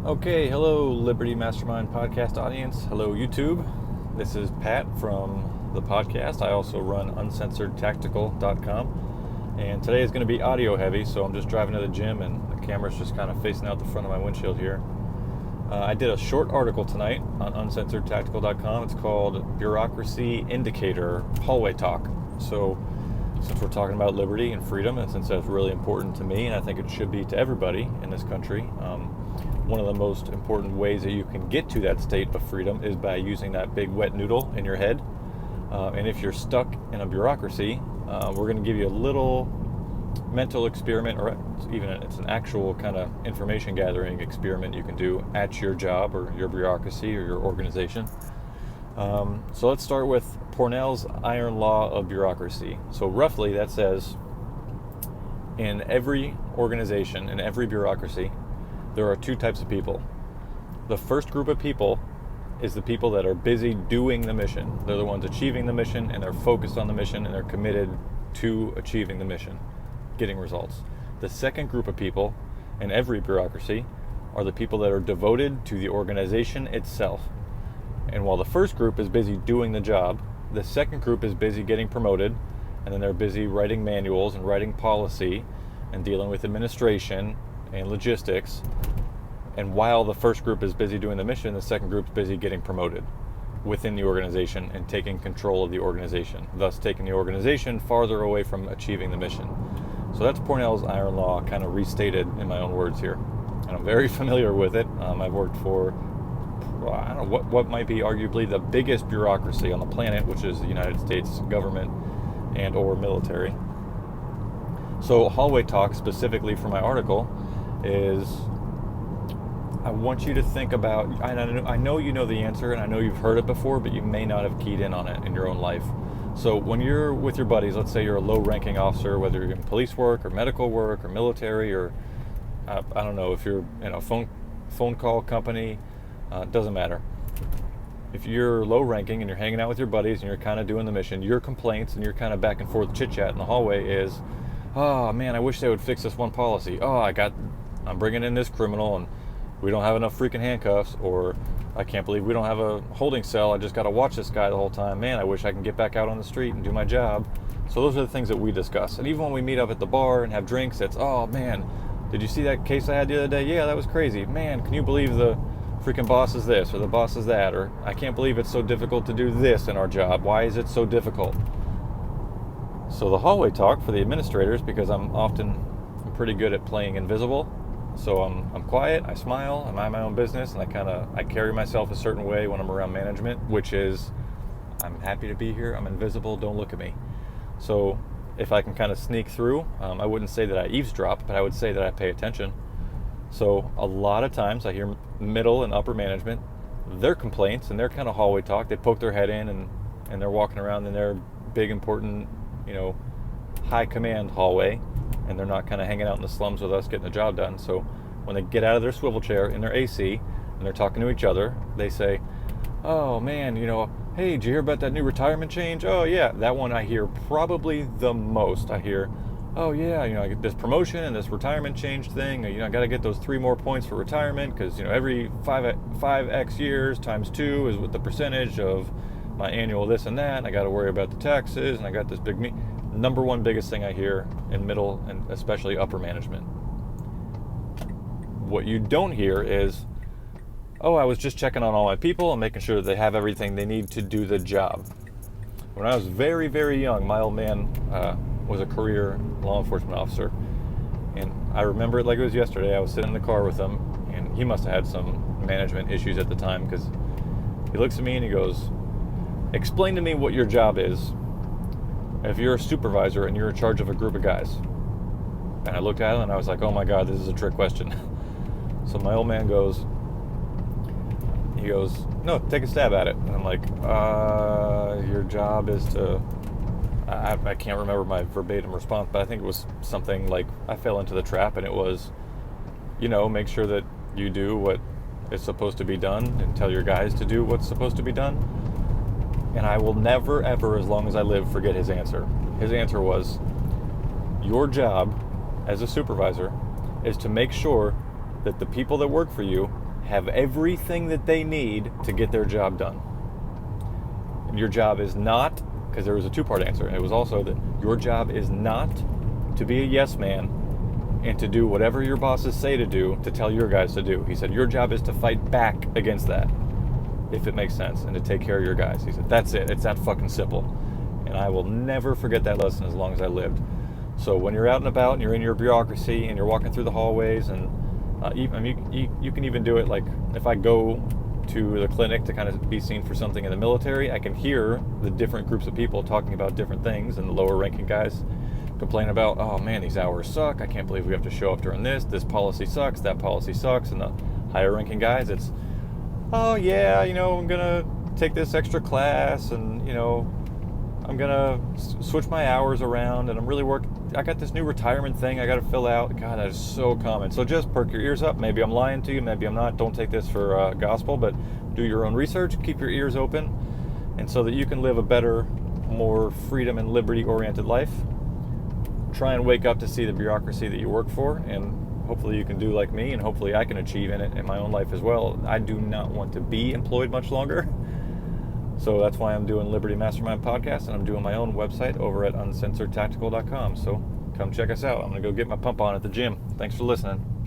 Okay, hello Liberty Mastermind podcast audience. Hello YouTube. This is Pat from the podcast. I also run uncensoredtactical.com. And today is going to be audio heavy, so I'm just driving to the gym and the camera's just kind of facing out the front of my windshield here. I did a short article tonight on uncensoredtactical.com. It's called Bureaucracy Indicator Hallway Talk. So since we're talking about liberty and freedom, and since that's really important to me, and I think it should be to everybody in this country, one of the most important ways that you can get to that state of freedom is by using that big wet noodle in your head. And if you're stuck in a bureaucracy, we're going to give you a little mental experiment, or even it's an actual kind of information gathering experiment you can do at your job or your bureaucracy or your organization. So let's start with Pournell's iron law of bureaucracy. So roughly that says in every organization, in every bureaucracy, there are two types of people. The first group of people is the people that are busy doing the mission. They're the ones achieving the mission, and they're focused on the mission, and they're committed to achieving the mission, getting results. The second group of people in every bureaucracy are the people that are devoted to the organization itself. And while the first group is busy doing the job, the second group is busy getting promoted, and then they're busy writing manuals and writing policy and dealing with administration and logistics. And while the first group is busy doing the mission, the second group is busy getting promoted within the organization and taking control of the organization, thus taking the organization farther away from achieving the mission. So that's Pournell's iron law, kind of restated in my own words here. And I'm very familiar with it. I've worked for, I don't know, what might be arguably the biggest bureaucracy on the planet, which is the United States government and or military. So hallway talk, specifically for my article, is I want you to think about, I know you know the answer and I know you've heard it before, but you may not have keyed in on it in your own life. So when you're with your buddies, let's say you're a low-ranking officer, whether you're in police work or medical work or military, or I don't know, if you're in a phone call company, doesn't matter. If you're low-ranking and you're hanging out with your buddies and you're kind of doing the mission, your complaints and your kind of back and forth chit-chat in the hallway is, oh man, I wish they would fix this one policy. I'm bringing in this criminal and we don't have enough freaking handcuffs, or I can't believe we don't have a holding cell. I just got to watch this guy the whole time. Man, I wish I can get back out on the street and do my job. So those are the things that we discuss. And even when we meet up at the bar and have drinks, it's, oh man, did you see that case I had the other day? Yeah, that was crazy. Man, can you believe the freaking boss is this or the boss is that? Or I can't believe it's so difficult to do this in our job. Why is it so difficult? So the hallway talk for the administrators, because I'm pretty good at playing invisible. So I'm quiet, I smile, I mind my own business, and I carry myself a certain way when I'm around management, which is, I'm happy to be here, I'm invisible, don't look at me. So if I can kind of sneak through, I wouldn't say that I eavesdrop, but I would say that I pay attention. So a lot of times I hear middle and upper management, their complaints and their kind of hallway talk, they poke their head in and they're walking around in their big, important, high command hallway, and they're not kind of hanging out in the slums with us getting the job done. So when they get out of their swivel chair in their AC and they're talking to each other, they say, oh man, hey, did you hear about that new retirement change? Oh yeah, that one I hear probably the most. I hear, oh yeah, I get this promotion and this retirement change thing. I got to get those 3 more points for retirement because every 5x years times 2 is what the percentage of my annual this and that. And I got to worry about the taxes, and I got this big number one biggest thing I hear in middle and especially upper management. What you don't hear is, oh, I was just checking on all my people and making sure that they have everything they need to do the job. When I was very, very young, my old man was a career law enforcement officer. And I remember it like it was yesterday. I was sitting in the car with him, and he must have had some management issues at the time, because he looks at me and he goes, explain to me what your job is if you're a supervisor and you're in charge of a group of guys. And I looked at him and I was like, oh my God, this is a trick question. So my old man goes, no, take a stab at it. And I'm like, your job is to, I can't remember my verbatim response, but I think it was something like, I fell into the trap, and it was, make sure that you do what is supposed to be done and tell your guys to do what's supposed to be done. And I will never, ever, as long as I live, forget his answer. His answer was, your job as a supervisor is to make sure that the people that work for you have everything that they need to get their job done. And your job is not, because there was a two-part answer, and it was also that your job is not to be a yes man and to do whatever your bosses say to do to tell your guys to do. He said your job is to fight back against that, if it makes sense, and to take care of your guys. He said that's it. It's that fucking simple. And I will never forget that lesson as long as I lived. So when you're out and about and you're in your bureaucracy and you're walking through the hallways, and you can even do it like if I go to the clinic to kind of be seen for something in the military, I can hear the different groups of people talking about different things, and the lower ranking guys complain about, oh man, these hours suck, I can't believe we have to show up during this policy sucks, that policy sucks. And the higher ranking guys, it's, oh yeah, I'm gonna take this extra class, and I'm gonna switch my hours around, and I got this new retirement thing I gotta fill out. God, that is so common. So just perk your ears up. Maybe I'm lying to you, maybe I'm not. Don't take this for gospel, but do your own research, keep your ears open, and so that you can live a better, more freedom and liberty oriented life. Try and wake up to see the bureaucracy that you work for, and hopefully you can do like me, and hopefully I can achieve in it in my own life as well. I do not want to be employed much longer. So that's why I'm doing Liberty Mastermind Podcast, and I'm doing my own website over at uncensoredtactical.com. So come check us out. I'm going to go get my pump on at the gym. Thanks for listening.